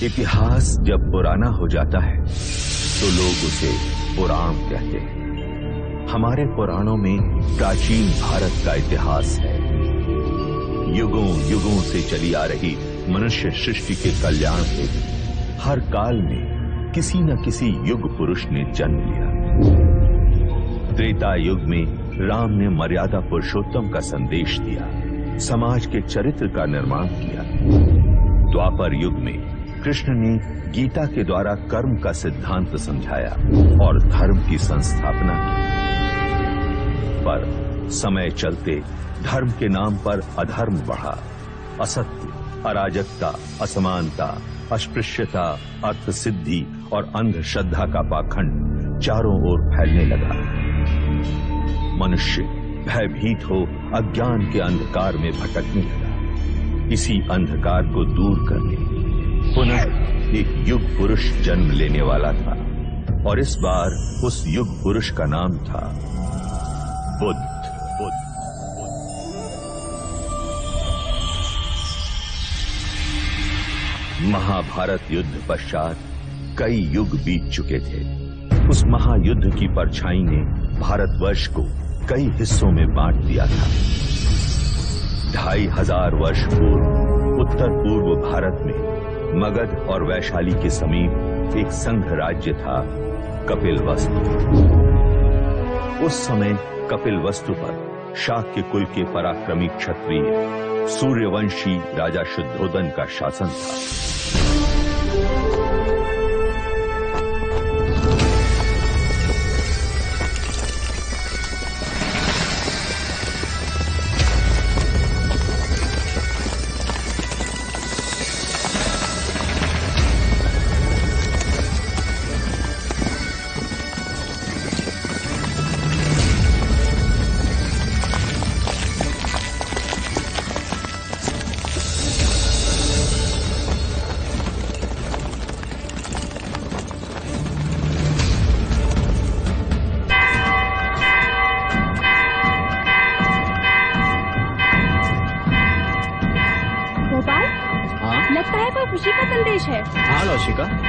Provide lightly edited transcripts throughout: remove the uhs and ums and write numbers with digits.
इतिहास जब पुराना हो जाता है तो लोग उसे पुराण कहते हैं। हमारे पुराणों में प्राचीन भारत का इतिहास है। युगों युगों से चली आ रही मनुष्य सृष्टि के कल्याण हेतु हर काल में किसी न किसी युग पुरुष ने जन्म लिया। त्रेता युग में राम ने मर्यादा पुरुषोत्तम का संदेश दिया, समाज के चरित्र का निर्माण किया। द्वापर युग में कृष्ण ने गीता के द्वारा कर्म का सिद्धांत समझाया और धर्म की संस्थापना की। पर समय चलते धर्म के नाम पर अधर्म बढ़ा। असत्य, अराजकता, असमानता, अस्पृश्यता, अर्थसिद्धि और अंधश्रद्धा का पाखंड चारों ओर फैलने लगा। मनुष्य भयभीत हो अज्ञान के अंधकार में भटकने लगा। इसी अंधकार को दूर करने पुनः एक युग पुरुष जन्म लेने वाला था और इस बार उस युग पुरुष का नाम था बुद्ध। महाभारत युद्ध पश्चात कई युग बीत चुके थे। उस महायुद्ध की परछाई ने भारतवर्ष को कई हिस्सों में बांट दिया था। 2500 वर्ष पूर्व उत्तर पूर्व भारत में मगध और वैशाली के समीप एक संघ राज्य था, कपिलवस्तु। उस समय कपिलवस्तु पर शाक्य कुल के पराक्रमी क्षत्रिय सूर्यवंशी राजा शुद्धोदन का शासन था।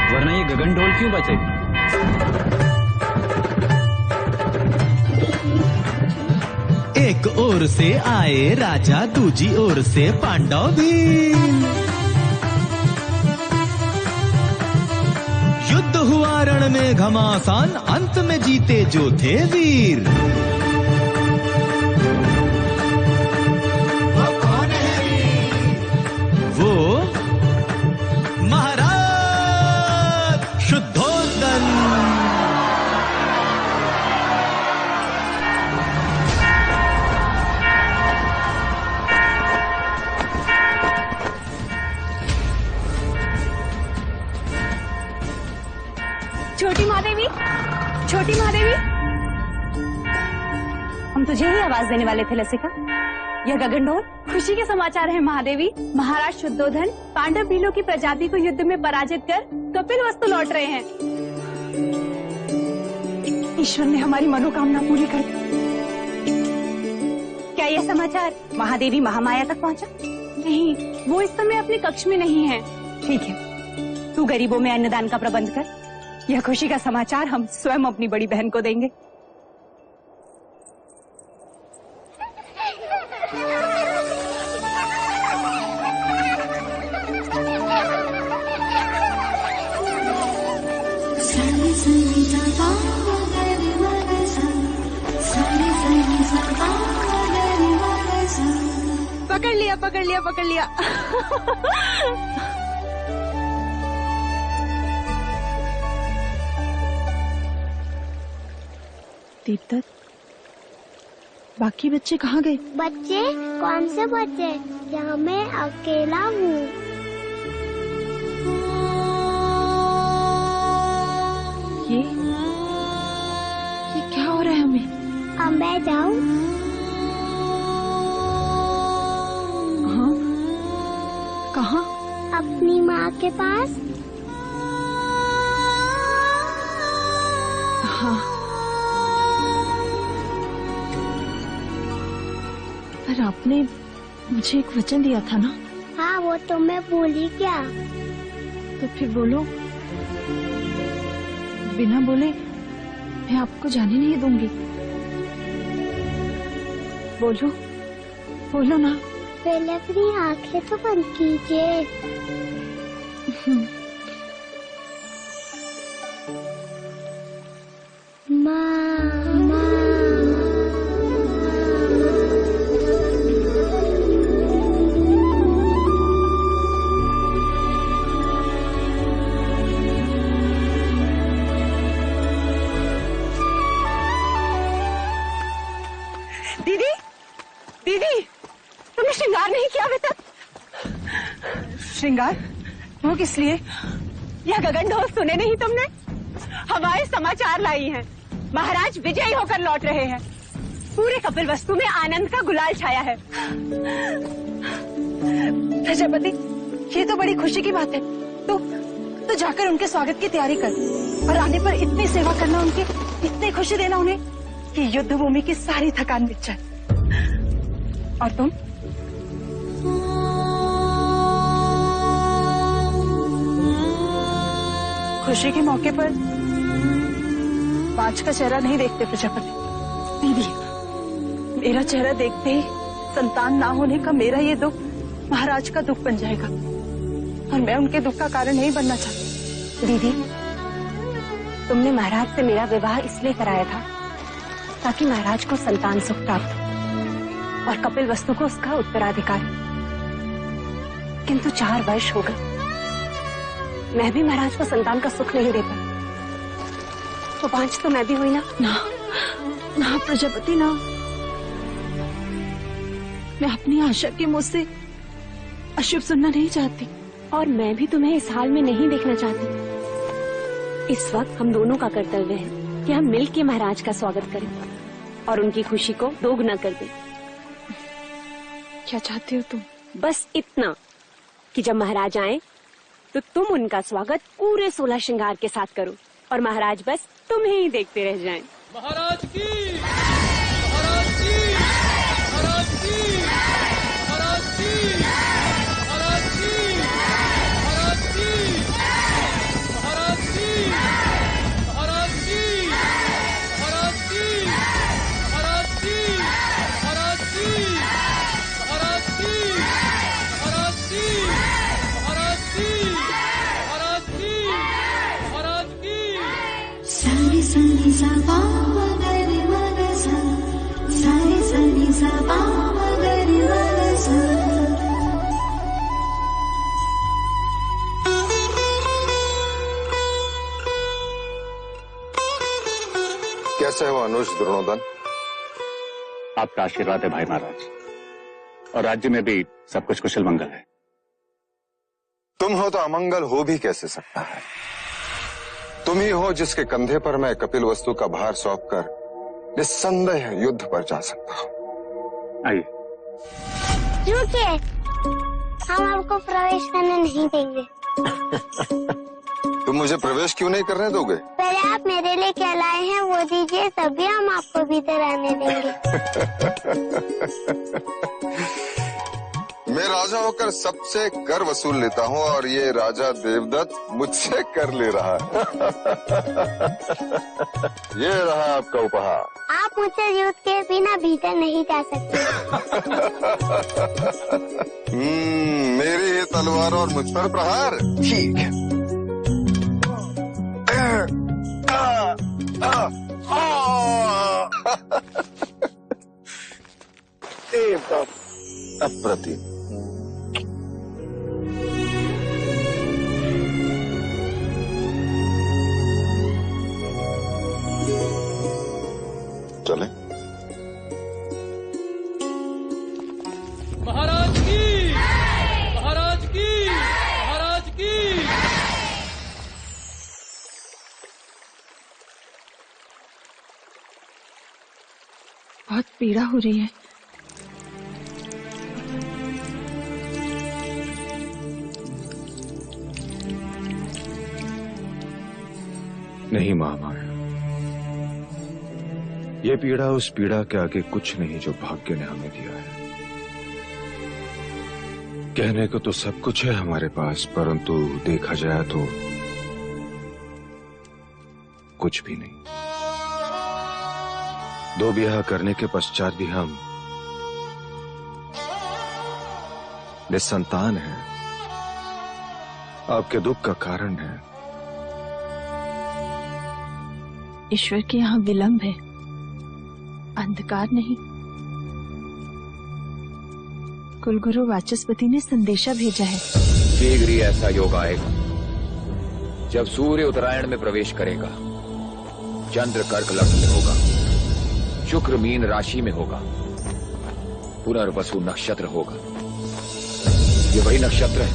वरना ये गगन ढोल क्यों बजे? एक ओर से आए राजा, दूजी ओर से पांडव भी। युद्ध हुआ रण में घमासान, अंत में जीते जो थे वीर। वो कौन है वीर? वो महाराज शुद्धोदन। छोटी महादेवी, छोटी महादेवी, हम तुझे ही आवाज देने वाले थे लसिका। यह गगन ढोल खुशी के समाचार है महादेवी। महाराज शुद्धोधन पांडव भीलों की प्रजाति को युद्ध में पराजित कर कपिलवस्तु लौट रहे हैं। ईश्वर ने हमारी मनोकामना पूरी कर दी। क्या यह समाचार महादेवी महामाया तक पहुंचा? नहीं, वो इस समय अपने कक्ष में नहीं है। ठीक है, तू गरीबों में अन्नदान का प्रबंध कर। यह खुशी का समाचार हम स्वयं अपनी बड़ी बहन को देंगे। पकड़ लिया, पकड़ लिया, पकड़ लिया। दीपदत्त, बाकी बच्चे कहाँ गए? बच्चे? कौन से बच्चे? यहाँ मैं अकेला हूँ। ये क्या हो रहा है हमें? अब मैं जाऊँ? हाँ, कहाँ? अपनी माँ के पास। हाँ, पर आपने मुझे एक वचन दिया था ना? हाँ, वो तो मैं भूली क्या। तो फिर बोलो। बिना बोले मैं आपको जाने नहीं दूंगी। बोलो, बोलो ना। पहले अपनी आंखें तो बंद कीजिए। दीदी, दीदी, तुमने श्रृंगार नहीं किया अभी तक? श्रृंगार? वो किस लिए? यह गगन ढोल सुने नहीं तुमने? हमारे समाचार लाई हैं। महाराज विजयी होकर लौट रहे हैं। पूरे कपिल वस्तु में आनंद का गुलाल छाया है। प्रजापति, ये तो बड़ी खुशी की बात है। तो जाकर उनके स्वागत की तैयारी कर और आने पर इतनी सेवा करना उनकी, इतनी खुशी देना उन्हें कि युद्ध भूमि की सारी थकान मिट जाए। और तुम? खुशी के मौके पर पांच का चेहरा नहीं देखते प्रजापति। दीदी, मेरा चेहरा देखते ही संतान ना होने का मेरा ये दुख महाराज का दुख बन जाएगा और मैं उनके दुख का कारण नहीं बनना चाहती। दीदी, तुमने महाराज से मेरा विवाह इसलिए कराया था ताकि महाराज को संतान सुख प्राप्त और कपिल वस्तु को उसका उत्तराधिकार। किंतु 4 वर्ष हो गए, मैं भी महाराज को संतान का सुख नहीं दे पाई। तो 5 तो मैं भी हुई ना? ना प्रजापति ना। मैं अपनी आशा के मुंह से अशुभ सुनना नहीं चाहती। और मैं भी तुम्हें इस हाल में नहीं देखना चाहती। इस वक्त हम दोनों का कर्तव्य है कि हम मिल के महाराज का स्वागत करें और उनकी खुशी को दोगुना कर दें। क्या चाहती हो तुम? बस इतना कि जब महाराज आए तो तुम उनका स्वागत पूरे 16 श्रृंगार के साथ करो और महाराज बस तुम्हें ही देखते रह जाएं। महाराज की, महाराज की, महाराज की, महाराज की, महाराज की, महाराज की, महाराज की, महाराज की, महाराज की, महाराज की, महाराज की, महाराज की, महाराज की, महाराज की, महाराज की, महाराज की। सारे सनी सा गरि मग सा, सारे सनी सा गरि मग सा। कैसे हो अनुज द्रोणोदन? आपका आशीर्वाद है भाई महाराज, और राज्य में भी सब कुछ कुशल मंगल है। तुम हो तो अमंगल हो भी कैसे सकता है? तुम ही हो जिसके कंधे पर मैं कपिल वस्तु का भार सौंपकर निस्संदेह युद्ध पर जा सकता हूँ। आइए। रुकिए, हम आपको प्रवेश करने नहीं देंगे। तुम मुझे प्रवेश क्यों नहीं करने दोगे? पहले आप मेरे लिए क्या लाए हैं वो दीजिए, तभी हम आपको भीतर आने देंगे। मैं राजा होकर सबसे कर वसूल लेता हूँ और ये राजा देवदत्त मुझसे कर ले रहा है। ये रहा आपका उपहार। आप मुझसे युद्ध के बिना भीतर नहीं जा सकते। मेरी ही तलवार और मुझ पर प्रहार। ठीक है। अप्रतिम। चले। महाराज की, महाराज की, महाराज की। बहुत पीड़ा हो रही है। नहीं महामाया, ये पीड़ा उस पीड़ा के आगे कुछ नहीं जो भाग्य ने हमें दिया है। कहने को तो सब कुछ है हमारे पास, परंतु देखा जाए तो कुछ भी नहीं। 2 ब्याह करने के पश्चात भी हम निसंतान हैं। आपके दुख का कारण है। ईश्वर के यहाँ विलंब है, अंधकार नहीं। कुलगुरु वाचस्पति ने संदेशा भेजा है। शीघ्र ही ऐसा योग आएगा जब सूर्य उत्तरायण में प्रवेश करेगा, चंद्र कर्क लग्न में होगा, शुक्र मीन राशि में होगा, पुनर्वसु नक्षत्र होगा। ये वही नक्षत्र है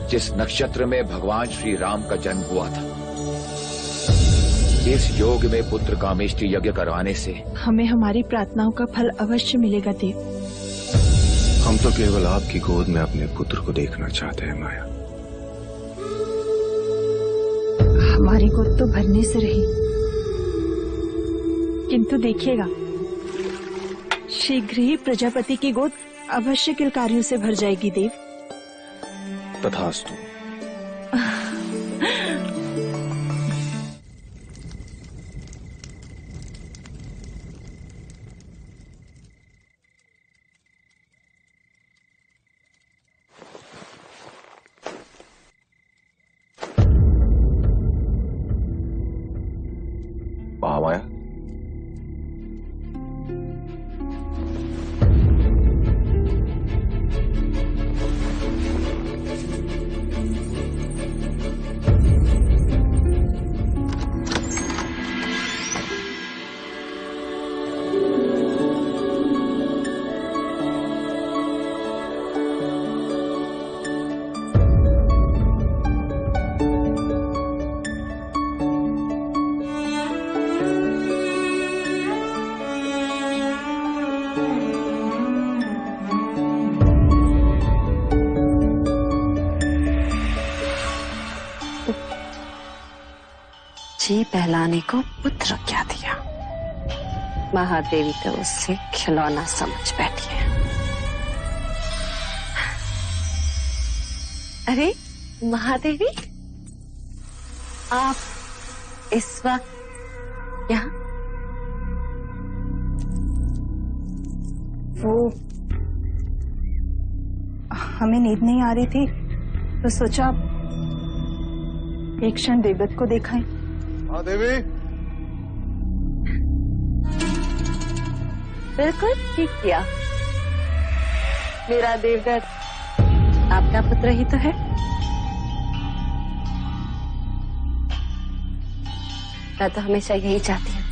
जिस नक्षत्र में भगवान श्री राम का जन्म हुआ था। इस योग में पुत्र कामेष्टि यज्ञ करवाने से हमें हमारी प्रार्थनाओं का फल अवश्य मिलेगा देव। हम तो केवल आपकी गोद में अपने पुत्र को देखना चाहते हैं माया। हमारी गोद तो भरने से रही, किंतु देखिएगा शीघ्र ही प्रजापति की गोद अवश्य किलकारियों से भर जाएगी देव। तथास्तु। महामाया, जी पहलाने को पुत्र क्या दिया, महादेवी तो उससे खिलौना समझ बैठी है। अरे महादेवी, आप इस वक्त यहाँ? वो हमें नींद नहीं आ रही थी तो सोचा एक क्षण देवदत्त को देखाएं। महादेवी, बिल्कुल ठीक किया। मेरा देवदत्त आपका पुत्र ही तो है। मैं तो हमेशा यही चाहती हूँ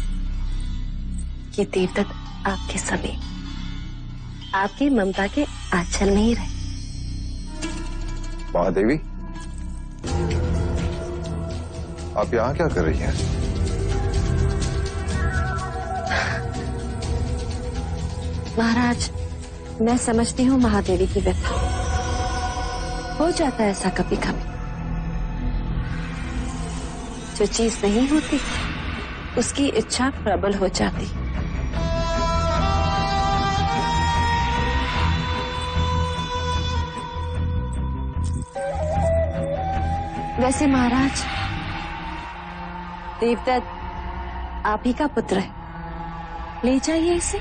कि देवदत्त आपके समीप, आपकी ममता के आंचल में ही रहे। महादेवी, आप यहाँ क्या कर रही हैं? महाराज, मैं समझती हूँ महादेवी की व्यथा। हो जाता है ऐसा कभी कभी। जो चीज नहीं होती उसकी इच्छा प्रबल हो जाती। वैसे महाराज, देवदत्त आप ही का पुत्र है, ले जाइए इसे।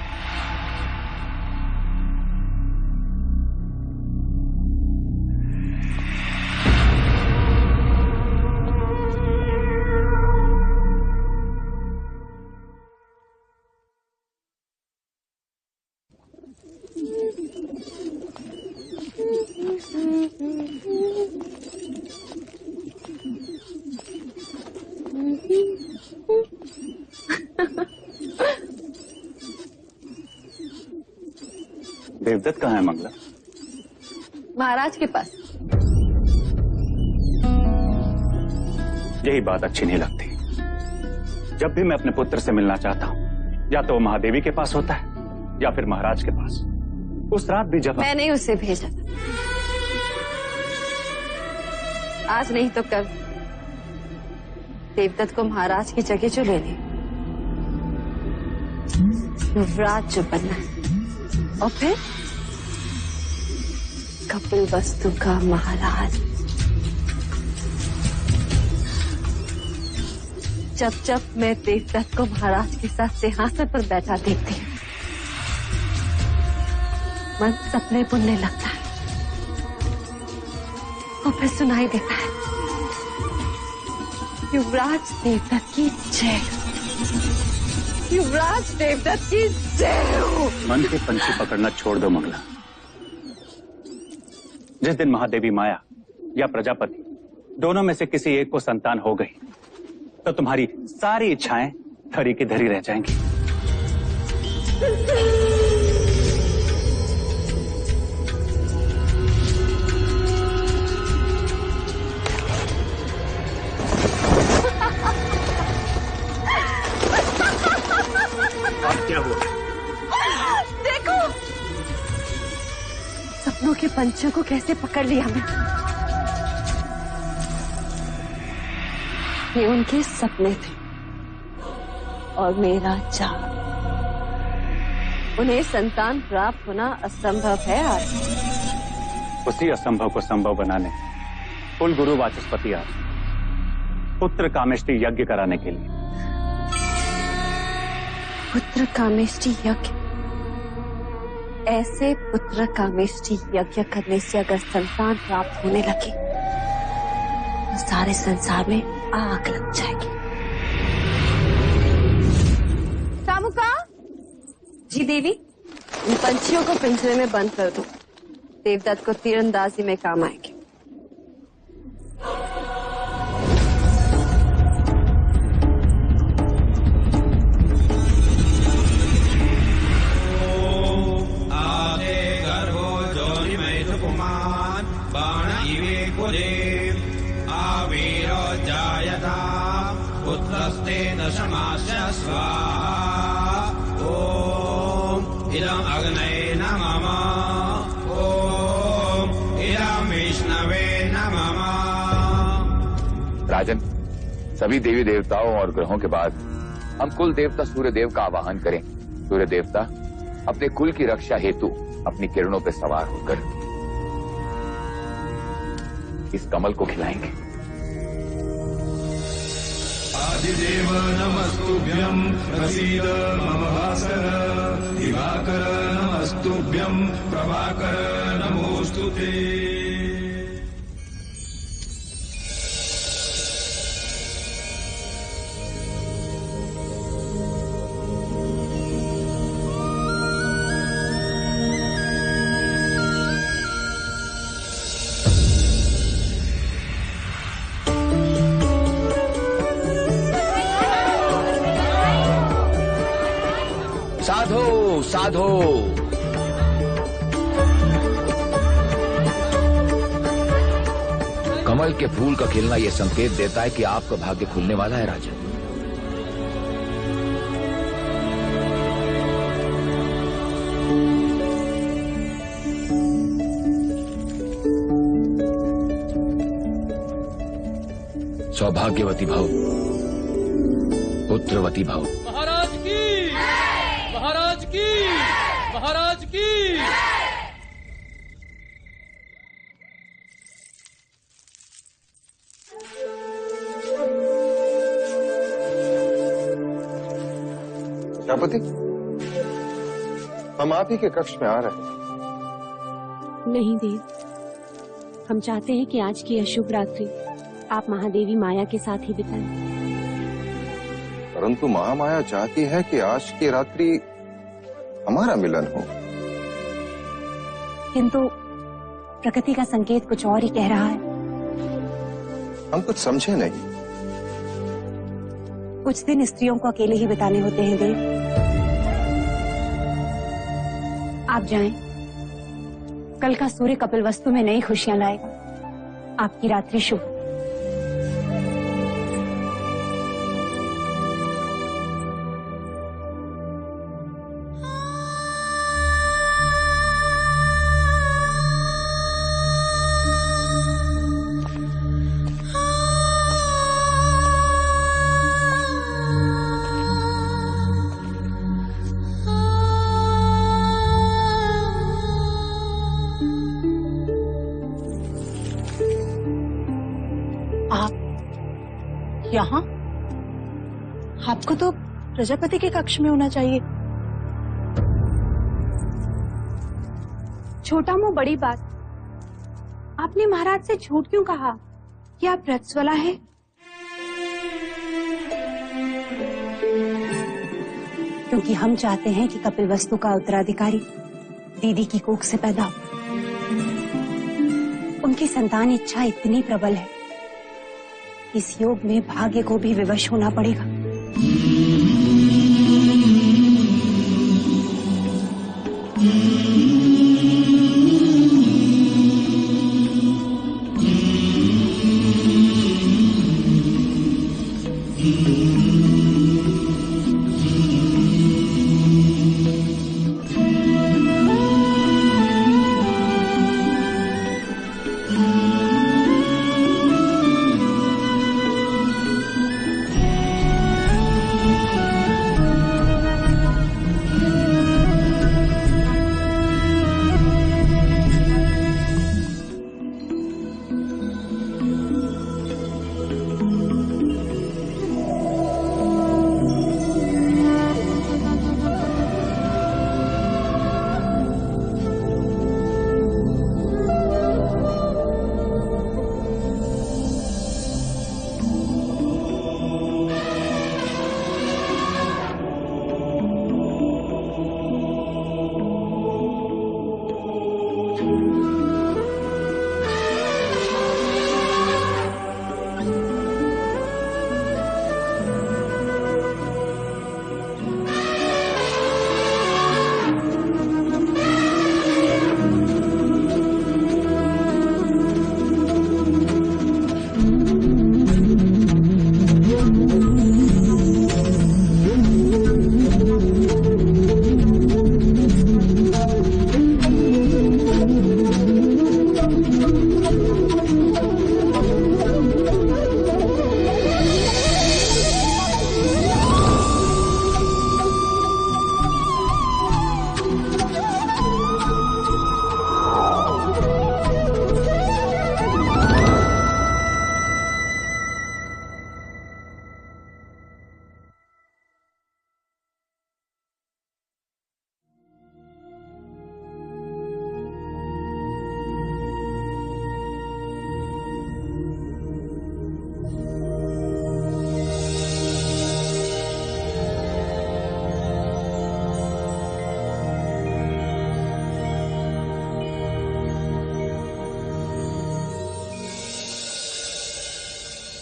देवदत्त कहाँ है मंगला? महाराज के पास। यही बात अच्छी नहीं लगती। जब भी मैं अपने पुत्र से मिलना चाहता हूँ, या तो वो महादेवी के पास होता है या फिर महाराज के पास। उस रात भी जब मैंने उसे भेजा था, आज नहीं तो कल देवदत्त को महाराज की जगह जो ले ले, युवराज जो बनना है, और फिर कपिल वस्तु का महाराज। जब जब मैं देवदत्त को महाराज के साथ सिंहासन पर बैठा देखती हूँ, मन सपने बुनने लगता है और फिर सुनाई देता है, युवराज देवदत्त की जय, युवराज देवदत्त की जय हो। मन के पंछी पकड़ना छोड़ दो मंगला। जिस दिन महादेवी माया या प्रजापति दोनों में से किसी एक को संतान हो गई तो तुम्हारी सारी इच्छाएं धरी की धरी रह जाएंगी। अब क्या हुआ? देखो सपनों के पंछियों को कैसे पकड़ लिया मैं। ये उनके सपने थे और मेरा चाह। उन्हें संतान प्राप्त होना असंभव है आज। उसी असंभव को संभव बनाने कुल गुरु वाचस्पति आज पुत्र कामेष्टि यज्ञ कराने के लिए। पुत्र कामेष्टि यज्ञ? ऐसे पुत्र कामेष्टि यज्ञ करने से अगर संतान प्राप्त होने लगे तो सारे संसार में आग लग जाएगी। सामुका? जी देवी, इन पंछियों को पिंजरे में बंद कर दो। देवदत्त को तीरंदाजी में काम आएंगे। पुत्रस्तेन समास्य स्वाहा। ओम इदं अग्नये नमः। ओम इदं विष्णवे नमः। राजन, सभी देवी देवताओं और ग्रहों के बाद हम कुल देवता सूर्य देव का आवाहन करें। सूर्य देवता अपने कुल की रक्षा हेतु अपनी किरणों पर सवार होकर इस कमल को खिलाएंगे। आदिदेव नमस्तुभ्यं प्रसीद मम भास्कर। दिवाकर नमस्तुभ्यं प्रभाकर नमोस्तुते। साधो साधो। कमल के फूल का खिलना यह संकेत देता है कि आपका भाग्य खुलने वाला है राजन। सौभाग्यवती भव, पुत्रवती भव। महाराज की, महाराज की, महाराज की। प्रजापति, हम आप ही के कक्ष में आ रहे हैं। नहीं देव, हम चाहते हैं कि आज की अशुभ रात्रि आप महादेवी माया के साथ ही बिताएं। परंतु महामाया चाहती है कि आज की रात्रि हमारा मिलन हो। किंतु प्रकृति का संकेत कुछ और ही कह रहा है। हम कुछ समझे नहीं। कुछ दिन स्त्रियों को अकेले ही बिताने होते हैं देव। आप जाएं। कल का सूर्य कपिलवस्तु में नई खुशियां लाएगा। आपकी रात्रि शुभ। यहाँ? आपको तो प्रजापति के कक्ष में होना चाहिए। छोटा मुंह बड़ी बात। आपने महाराज से झूठ क्यों कहा कि आप रत्सवला है? क्योंकि हम चाहते हैं कि कपिलवस्तु का उत्तराधिकारी दीदी की कोख से पैदा हो। उनकी संतान इच्छा इतनी प्रबल है, इस योग में भाग्य को भी विवश होना पड़ेगा।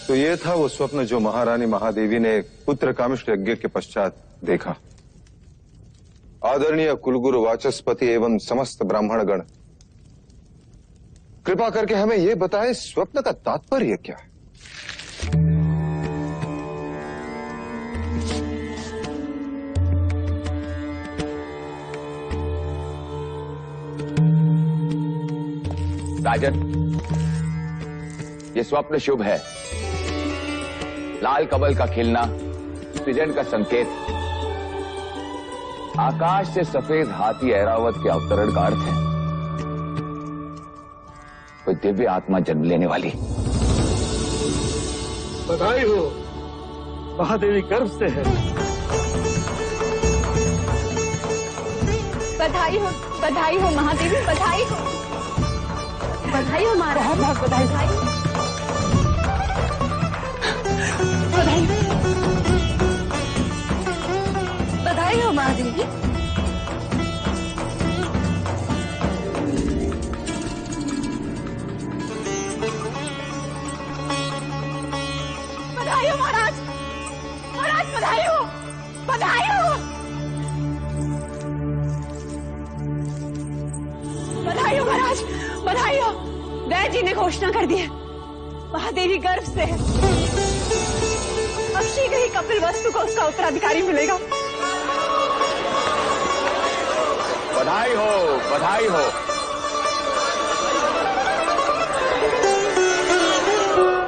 तो ये था वो स्वप्न जो महारानी महादेवी ने पुत्र कामिष्ठ यज्ञ के पश्चात देखा। आदरणीय कुलगुरु वाचस्पति एवं समस्त ब्राह्मणगण, कृपा करके हमें यह बताएं स्वप्न का तात्पर्य क्या है? राजन, ये स्वप्न शुभ है। लाल कमल का खिलना सृजन का संकेत, आकाश से सफेद हाथी ऐरावत के अवतरण का अर्थ है। कोई दिव्य आत्मा जन्म लेने वाली। बधाई हो, महादेवी गर्भ से है। बधाई हो महादेवी, बधाई हो महाराज, बहुत बधाई। बधाई हो महादेवी। बधाई हो महाराज, बधाई हो। बधाई हो महाराज, बधाई हो। वैद्य जी ने घोषणा कर दी है, महादेवी गर्भ से है। अब शीघ्र ही कपिलवस्तु को उसका उत्तराधिकारी मिलेगा। बधाई हो, बधाई हो।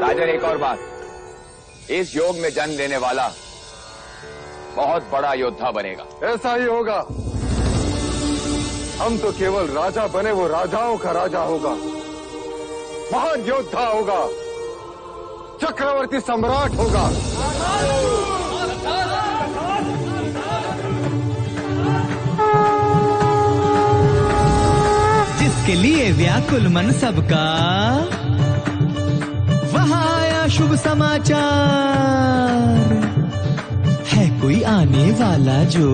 राजन, एक और बात, इस योग में जन्म लेने वाला बहुत बड़ा योद्धा बनेगा। ऐसा ही होगा। हम तो केवल राजा बने, वो राजाओं का राजा होगा, महान योद्धा होगा। चक्रवर्ती सम्राट होगा। जिसके लिए व्याकुल मन सबका, वहां आया शुभ समाचार। है कोई आने वाला जो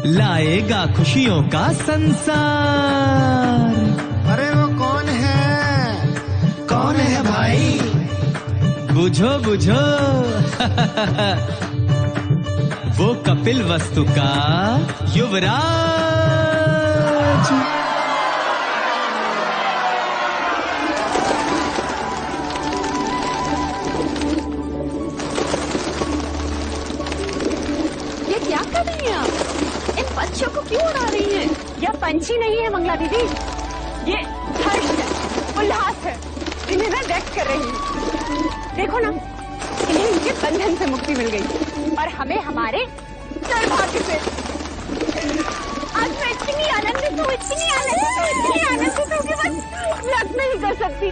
लाएगा खुशियों का संसार। अरे वो कौन है? कौन है भाई? बुझो बुझो वो कपिल वस्तु का युवराज। ये क्या कर रही हैं आप? इन पंछियों को क्यों उड़ा रही हैं? यह पंछी नहीं है मंगला दीदी, ये हर्ष है, उल्लास है, जिन्हें मैं व्यक्त कर रही हूँ। देखो ना, इन्हें इनके बंधन से मुक्ति मिल गई और हमें हमारे सौभाग्य से। आज मैं इतनी आनंदित हूँ, इतनी आनंदित हूँ कि बस व्यक्त नहीं कर सकती।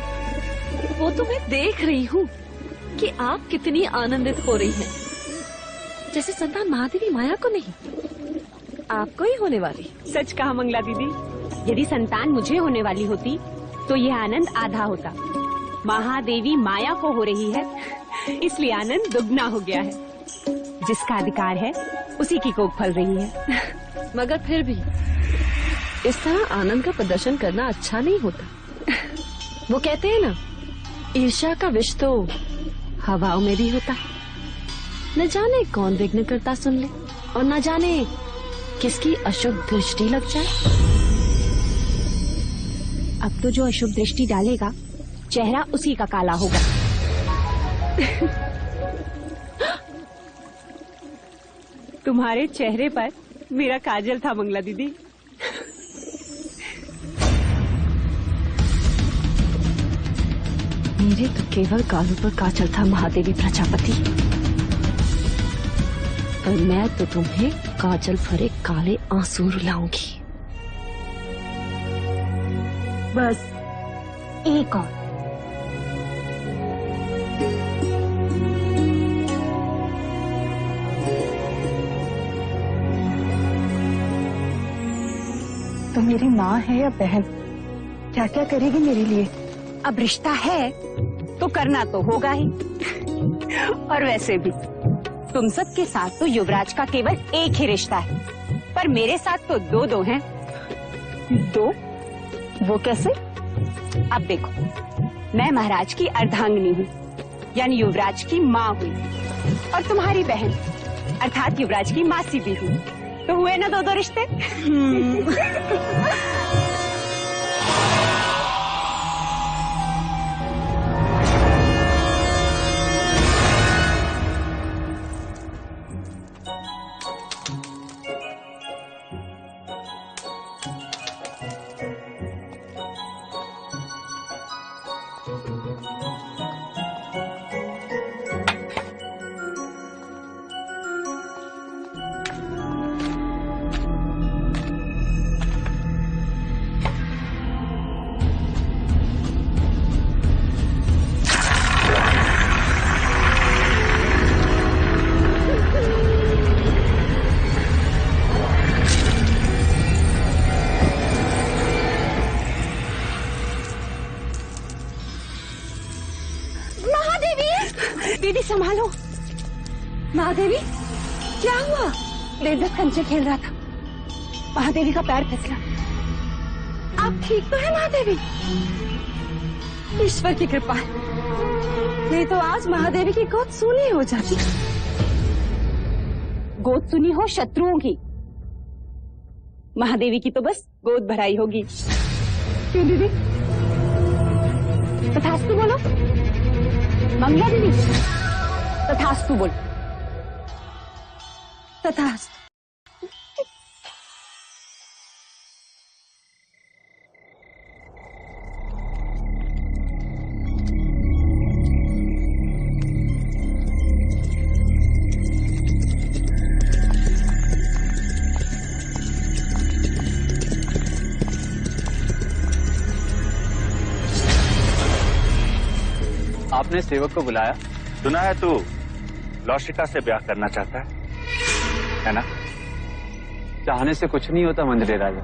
वो तो मैं देख रही हूँ कि आप कितनी आनंदित हो रही हैं। जैसे संतान महादेवी माया को नहीं, आपको ही होने वाली। सच कहा मंगला दीदी, यदि संतान मुझे होने वाली होती तो यह आनंद आधा होता। महादेवी माया को हो रही है, इसलिए आनंद दुगना हो गया है। जिसका अधिकार है उसी की कोख फल रही है। मगर फिर भी इस तरह आनंद का प्रदर्शन करना अच्छा नहीं होता। वो कहते हैं ना, ईर्ष्या का विष तो हवाओं में भी होता है। न जाने कौन विघ्न करता सुन ले और न जाने किसकी अशुभ दृष्टि लग जाए। अब तो जो अशुभ दृष्टि डालेगा चेहरा उसी का काला होगा। तुम्हारे चेहरे पर मेरा काजल था मंगला दीदी। मेरे तो केवल गालों पर काजल था महादेवी प्रजापति, पर मैं तो तुम्हें काजल भरे काले आंसू रुलाऊंगी। बस एक और। तो मेरी माँ है या बहन, क्या क्या करेगी मेरे लिए? अब रिश्ता है तो करना तो होगा ही। और वैसे भी तुम सबके साथ तो युवराज का केवल एक ही रिश्ता है, पर मेरे साथ तो दो दो हैं। दो? वो कैसे? अब देखो, मैं महाराज की अर्धांगिनी हूँ, यानी युवराज की माँ हुई, और तुम्हारी बहन अर्थात युवराज की मासी भी हुई। तो हुए ना दो दो रिश्ते। दीदी संभालो। महादेवी, क्या हुआ? देवदत्त कंचे खेल रहा था, महादेवी का पैर फिसला। आप ठीक तो है महादेवी? ईश्वर की कृपा है, नहीं तो आज महादेवी की गोद सूनी हो जाती। गोद सुनी हो शत्रुओं की, महादेवी की तो बस गोद भराई होगी। क्यों दीदी? तथास्तु बोलो मंगला दीदी, तथास्तु बोल। तथास्तु। अपने सेवक को बुलाया। सुना है तू लौशिका से ब्याह करना चाहता है ना? चाहने से कुछ नहीं होता मंदिर राजा,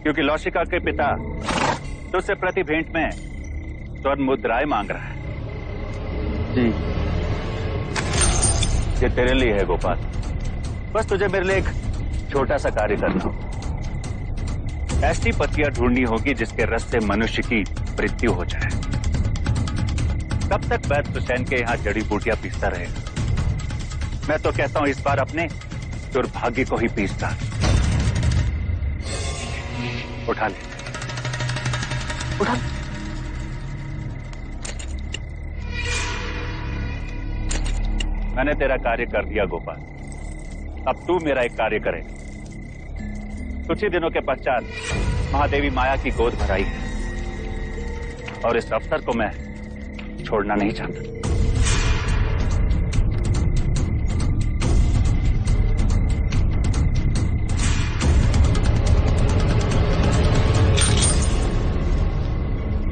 क्योंकि लौशिका के पिता तुझसे प्रति भेंट में स्वर्ण मुद्राएं मांग रहा है। जी। ये तेरे लिए है गोपाल, बस तुझे मेरे लिए एक छोटा सा कार्य करना हो। ऐसी पत्तियां ढूंढनी होगी जिसके रस से मनुष्य की मृत्यु हो जाए। तब तक वैद्य सुसैन के यहाँ जड़ी बूटियां पीसता रहेगा। मैं तो कहता हूं इस बार अपने दुर्भाग्य को ही पीसता। उठा ले, उठा। मैंने तेरा कार्य कर दिया गोपाल, अब तू मेरा एक कार्य करे। कुछ ही दिनों के पश्चात महादेवी माया की गोद भराई है और इस अवसर को मैं छोड़ना नहीं चाहता।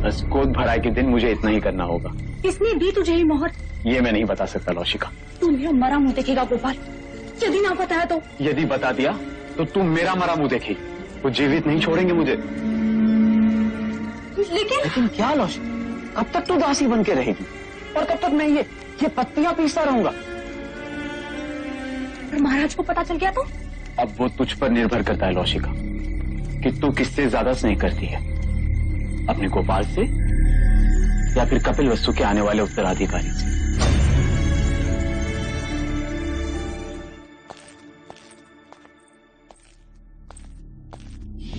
बस गोद भराई के दिन मुझे इतना ही करना होगा। किसने दी तुझे ये मोहर? ये मैं नहीं बता सकता लौशिका। तू मेरा मरा मुंह देखेगा गोपाल, यदि ना बताया तो? यदि बता दिया तो तुम मेरा मरा मुंह देखेगी, वो जीवित नहीं छोड़ेंगे मुझे। लेकिन क्या लौशिका, कब तक तू दासी बन के रहेगी और कब तक मैं ये पत्तियां पीसता रहूंगा? और महाराज को पता चल गया तो? अब वो तुझ पर निर्भर करता है लौशिका कि तू किससे ज्यादा स्नेह करती है, अपने गोपाल से या फिर कपिल वस्तु के आने वाले उत्तराधिकारी से।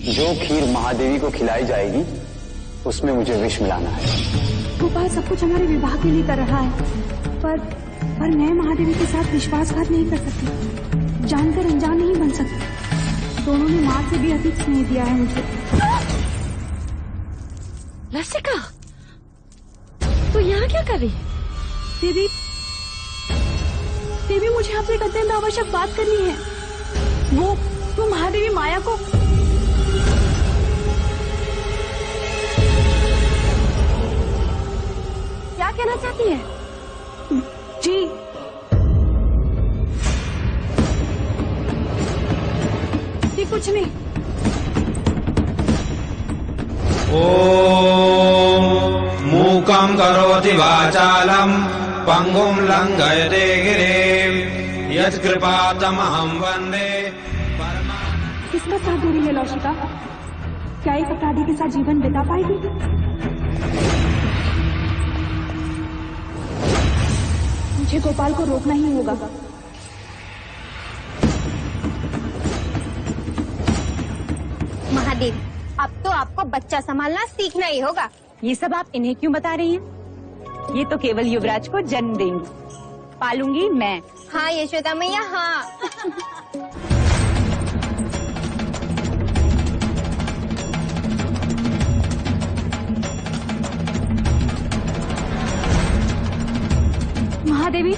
जो खीर महादेवी को खिलाई जाएगी उसमें मुझे विष मिलाना है। गोपाल सब कुछ हमारे विवाह के लिए कर रहा है, पर मैं महादेवी के साथ विश्वासघात नहीं कर सकती, जानकर अनजान नहीं बन सकती। दोनों ने मां से भी अधिक स्नेह दिया है मुझे। लसिका, तू यहाँ क्या कर रही है? देवी मुझे आपसे एक अत्यंत आवश्यक बात करनी है। वो महादेवी माया को क्या कहना चाहती है? जी कुछ नहीं। ॐ मूकं करोति वाचालं पंगुं लंघयते गिरिं यत्कृपातमहं वन्दे। किसका साथ दूरी है लौशिका? क्या एक अपराधी के साथ जीवन बिता पाएगी? मुझे गोपाल को रोकना ही होगा। महादेव, अब तो आपको बच्चा संभालना सीखना ही होगा। ये सब आप इन्हें क्यों बता रही हैं? ये तो केवल युवराज को जन्म देंगी, पालूंगी मैं। हाँ यशोदा मैया, हाँ। महादेवी,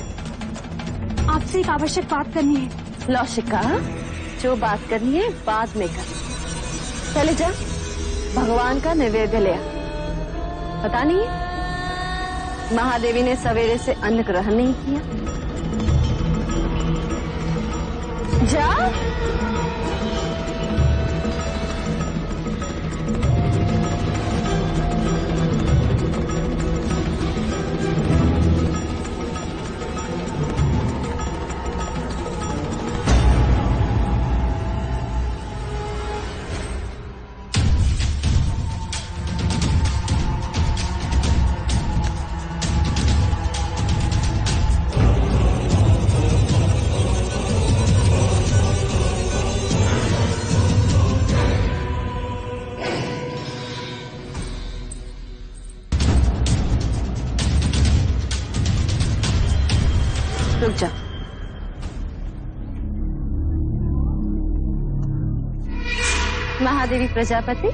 आपसे एक आवश्यक बात करनी है। लौशिका, जो बात करनी है बाद में कर। चले जा, भगवान का नैवेद्य ले आ। पता नहीं महादेवी ने सवेरे से अन्न ग्रहण नहीं किया। जा। रुक जा। महादेवी प्रजापति,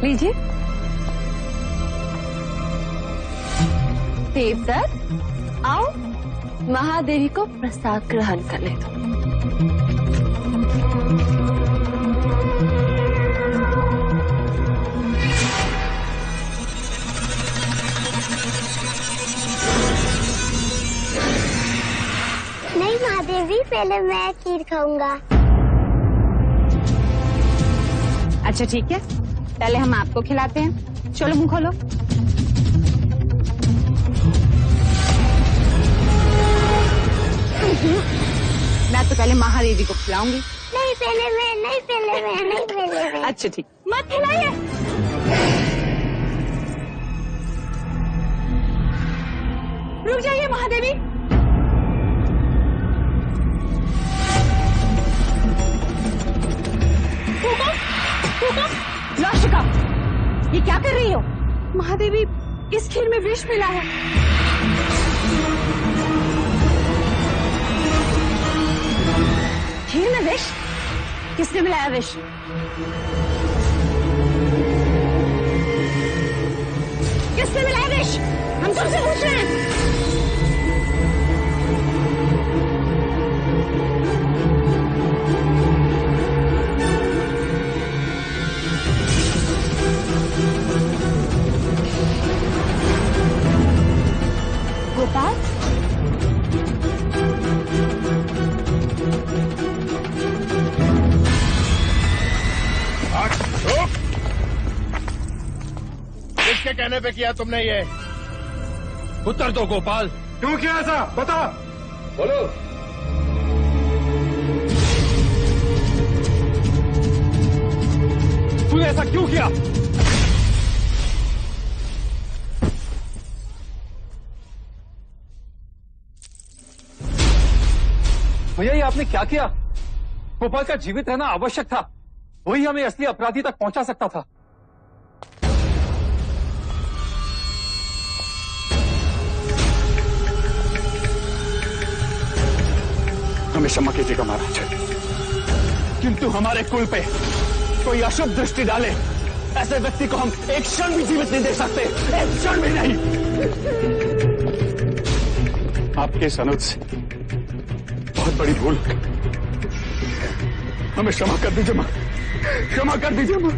लीजिए। देवदत्त, आओ महादेवी को प्रसाद ग्रहण करने दो। महादेवी पहले मैं खीर खाऊंगा। अच्छा ठीक है, पहले हम आपको खिलाते हैं। चलो मुंह खोलो। मैं तो पहले महादेवी को खिलाऊंगी। नहीं पहले मैं, नहीं पहले मैं, नहीं पहले मैं। अच्छा ठीक, मत खिलाइए। रुक जाइए महादेवी। लौशिका, ये क्या कर रही हो? महादेवी, इस खीर में विष मिला है। खीर में विष? किसने मिलाया विष? किसने मिलाया विष? हम तुमसे पूछ रहे हैं। गोपाल, किसके कहने पे किया तुमने ये? उत्तर दो गोपाल। क्यों किया ऐसा? बता। बोलो। तूने ऐसा क्यों किया? भैया, ये आपने क्या किया? गोपाल का जीवित रहना आवश्यक था। वही हमें असली अपराधी तक पहुंचा सकता था। हमें क्षमा कीजिएगा महाराज, किंतु हमारे कुल पे कोई अशुभ दृष्टि डाले ऐसे व्यक्ति को हम एक क्षण भी जीवित नहीं दे सकते, एक क्षण भी नहीं। आपके इस अनुज से बहुत बड़ी भूल, हमें क्षमा कर दीजिए मां, क्षमा कर दीजिए मां।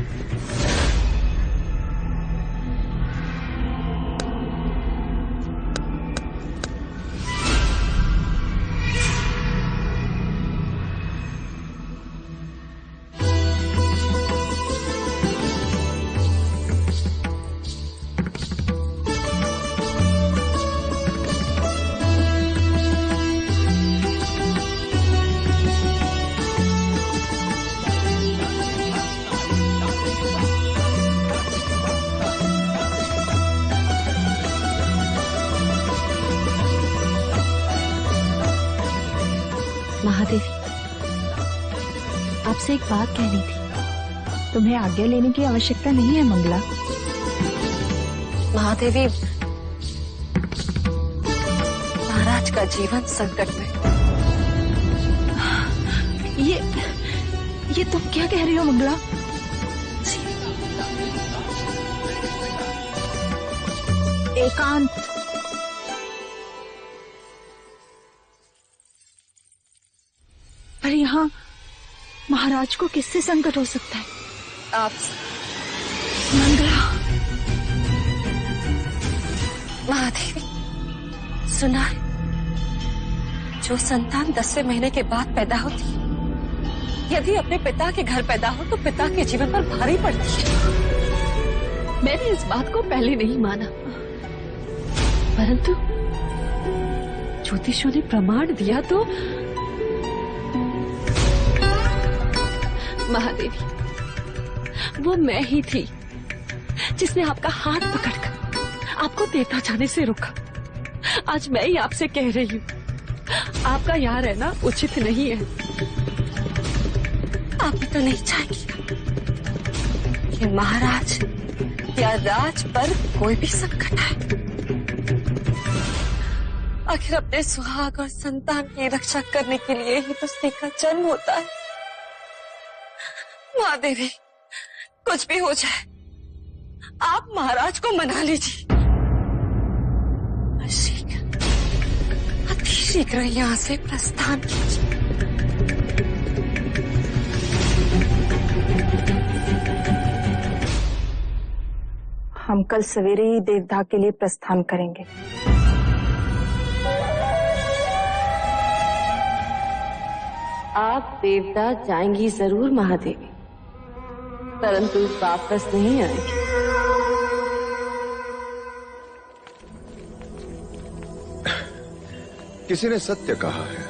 महादेवी, आपसे एक बात कहनी थी। तुम्हें आज्ञा लेने की आवश्यकता नहीं है मंगला। महादेवी, महाराज का जीवन संकट में। ये तुम क्या कह रही हो मंगला? एकांत, पर यहाँ महाराज को किससे संकट हो सकता है? आपसे। मंगला। महादेवी, सुना है, जो संतान 10वें महीने के बाद पैदा होती है, यदि अपने पिता के घर पैदा हो तो पिता के जीवन पर भारी पड़ती है। मैंने इस बात को पहले नहीं माना, परंतु ज्योतिषों ने प्रमाण दिया तो महादेवी, वो मैं ही थी जिसने आपका हाथ पकड़कर आपको देवता जाने से रोका। आज मैं ही आपसे कह रही हूँ, आपका यहाँ रहना उचित नहीं है। आप भी तो नहीं चाहेंगे कि महाराज या राज पर कोई भी संकट आए। आखिर अपने सुहाग और संतान की रक्षा करने के लिए ही तो स्त्री का जन्म होता है। महादेवी, कुछ भी हो जाए, आप महाराज को मना लीजिए। अति शीघ्र यहाँ से प्रस्थान कीजिए। हम कल सवेरे ही देवदाह के लिए प्रस्थान करेंगे। आप देवता जाएंगी जरूर महादेवी, परंतु वापस नहीं आएंगी। किसी ने सत्य कहा है,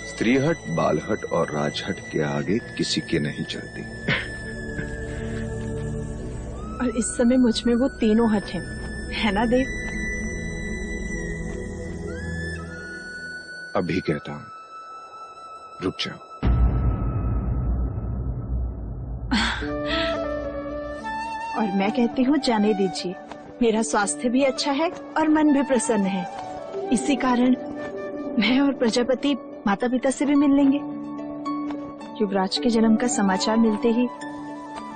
स्त्रीहट, बालहट और राजहट के आगे किसी के नहीं चलती। और इस समय मुझ में वो तीनों हट हैं, है ना देव? अभी कहता हूं, रुक जाओ। और मैं कहती हूँ जाने दीजिए, मेरा स्वास्थ्य भी अच्छा है और मन भी प्रसन्न है। इसी कारण मैं और प्रजापति माता पिता से भी मिल लेंगे। युवराज के जन्म का समाचार मिलते ही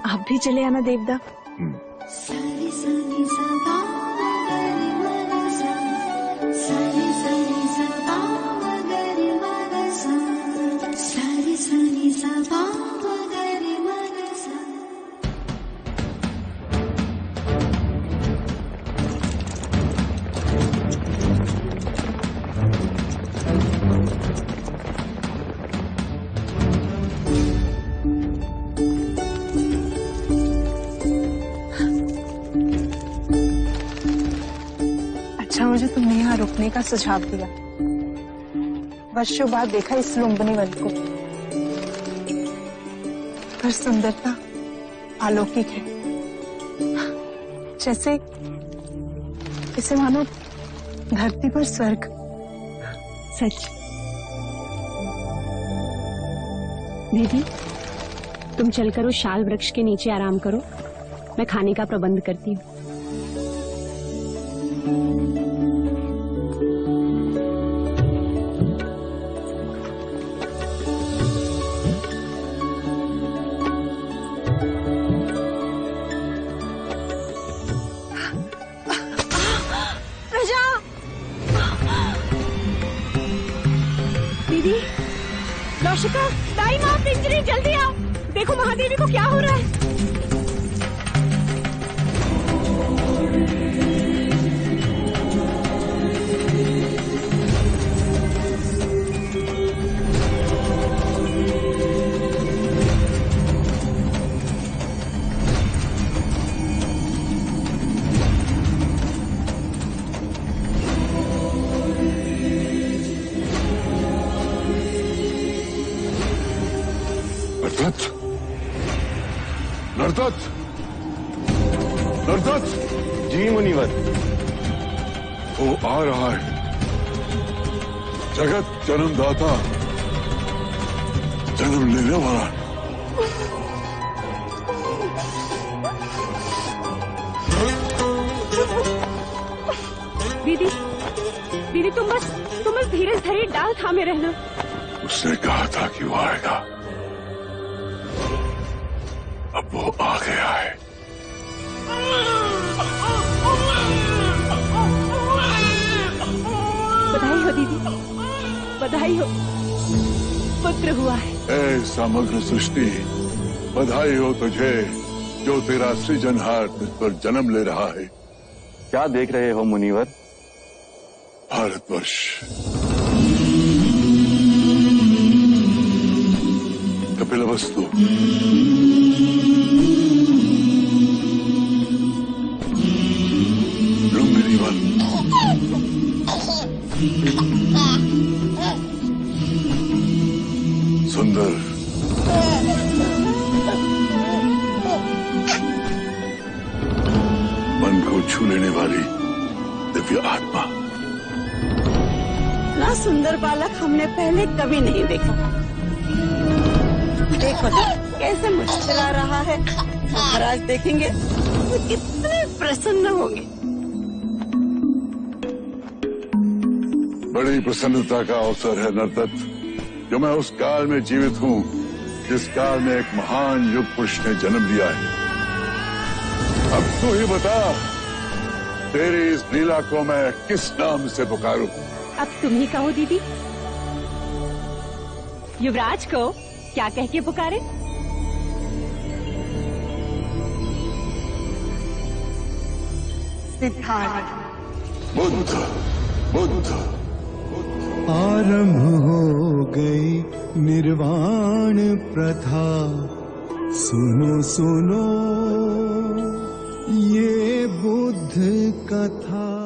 आप भी चले आना देवदा। सारी सारी सदा मगरी मनसा, सारी सारी सदा मगरी मनसा, सारी सारी सदा मगरी मनसा। अच्छा मुझे तुमने यहाँ रुकने का सुझाव दिया। वर्षों बाद देखा इस लुम्बिनी वन को, पर सुंदरता अलौकिक है, जैसे इसे मानो धरती पर स्वर्ग। सच। दीदी, तुम चलकर उस शाल वृक्ष के नीचे आराम करो, मैं खाने का प्रबंध करती हूँ। दीदी, नौशिका, दाई माँ, पिंजरी, जल्दी आओ। देखो महादेवी को क्या हो रहा है। नरदत्त, नरदत्त। जी मुनिवर। वो आ रहा है, जगत जन्मदाता, जन्म लेने वाला। दीदी, दीदी तुम बस धीरे धीरे डाल थामे रहना। उसने कहा था कि वो आएगा, अब वो आ गया है। बधाई हो दीदी, बधाई हो, पुत्र हुआ है। ऐ समग्र सृष्टि, बधाई हो तुझे जो तेरा सृजनहार तुझ पर जन्म ले रहा है। क्या देख रहे हो मुनिवर? भारतवर्ष। कपिलवस्तु। लुम्बिनी वन। सुंदर। मन को छू लेने वाली दिव्य आत्मा। ना सुंदर बालक हमने पहले कभी नहीं देखा। देखो कैसे मुस्कुरा रहा है। महाराज देखेंगे तो कितने प्रसन्न होंगे। बड़ी प्रसन्नता का अवसर है नरदत्त, जो मैं उस काल में जीवित हूँ जिस काल में एक महान युग पुरुष ने जन्म लिया है। अब तू ही बता, तेरी इस लीला को मैं किस नाम से पुकारूं? अब तुम ही कहो दीदी। युवराज को क्या कह के पुकारे? सिद्धार्थ। बुद्ध, बुद्ध, बुद्ध। आरंभ हो गई निर्वाण प्रथा। सुनो सुनो ये बुद्ध कथा।